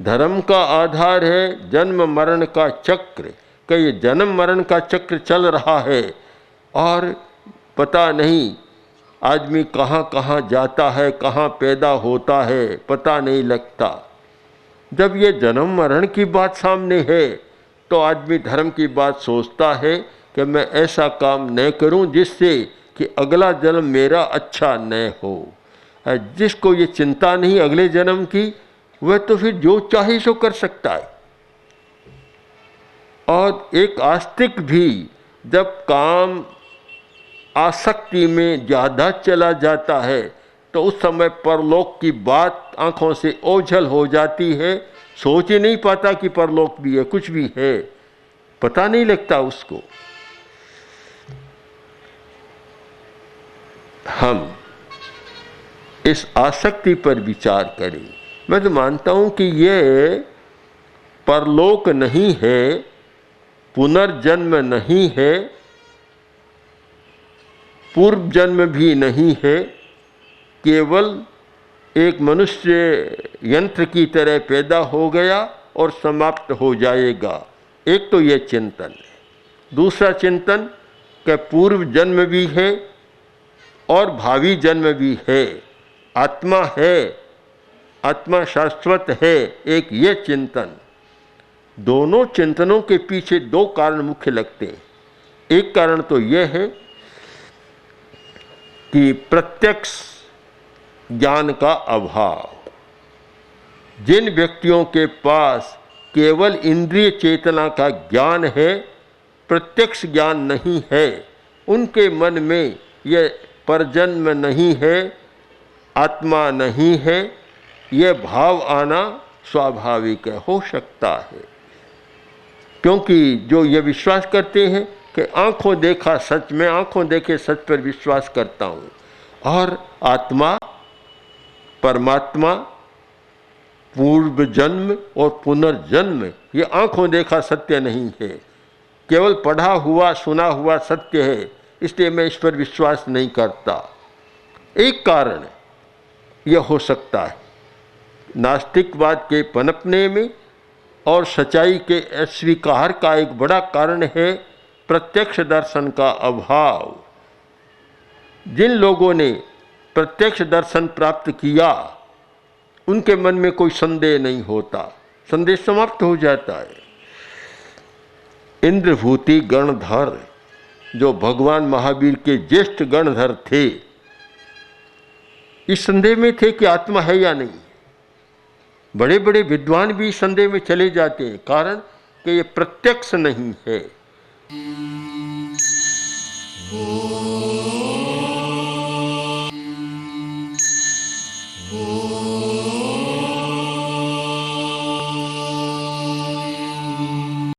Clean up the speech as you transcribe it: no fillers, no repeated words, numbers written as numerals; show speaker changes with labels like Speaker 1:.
Speaker 1: धर्म का आधार है जन्म मरण का चक्र, कि ये जन्म मरण का चक्र चल रहा है और पता नहीं आदमी कहाँ कहाँ जाता है, कहाँ पैदा होता है, पता नहीं लगता। जब ये जन्म मरण की बात सामने है तो आदमी धर्म की बात सोचता है कि मैं ऐसा काम न करूं जिससे कि अगला जन्म मेरा अच्छा न हो। जिसको ये चिंता नहीं अगले जन्म की, वह तो फिर जो चाहे सो कर सकता है। और एक आस्तिक भी जब काम आसक्ति में ज़्यादा चला जाता है तो उस समय परलोक की बात आंखों से ओझल हो जाती है, सोच ही नहीं पाता कि परलोक भी है, कुछ भी है, पता नहीं लगता उसको। हम इस आसक्ति पर विचार करें। मैं तो मानता हूं कि ये परलोक नहीं है, पुनर्जन्म नहीं है, पूर्व जन्म भी नहीं है, केवल एक मनुष्य यंत्र की तरह पैदा हो गया और समाप्त हो जाएगा। एक तो ये चिंतन है। दूसरा चिंतन कि पूर्व जन्म भी है और भावी जन्म भी है, आत्मा है, आत्मा शाश्वत है, एक ये चिंतन। दोनों चिंतनों के पीछे दो कारण मुख्य लगते हैं। एक कारण तो यह है कि प्रत्यक्ष ज्ञान का अभाव। जिन व्यक्तियों के पास केवल इंद्रिय चेतना का ज्ञान है, प्रत्यक्ष ज्ञान नहीं है, उनके मन में यह परजन्म नहीं है, आत्मा नहीं है, यह भाव आना स्वाभाविक है, हो सकता है। क्योंकि जो ये विश्वास करते हैं कि आंखों देखा सच, में आंखों देखे सच पर विश्वास करता हूँ, और आत्मा, परमात्मा, पूर्व जन्म और पुनर्जन्म ये आंखों देखा सत्य नहीं है, केवल पढ़ा हुआ सुना हुआ सत्य है, इसलिए मैं इस पर विश्वास नहीं करता। एक कारण यह हो सकता है नास्तिकवाद के पनपने में, और सच्चाई के अस्वीकार का एक बड़ा कारण है प्रत्यक्ष दर्शन का अभाव। जिन लोगों ने प्रत्यक्ष दर्शन प्राप्त किया उनके मन में कोई संदेह नहीं होता, संदेह समाप्त हो जाता है। इंद्रभूति गणधर जो भगवान महावीर के ज्येष्ठ गणधर थे, इस संदेह में थे कि आत्मा है या नहीं। बड़े बड़े विद्वान भी संदेह में चले जाते हैं, कारण कि ये प्रत्यक्ष नहीं है। Oh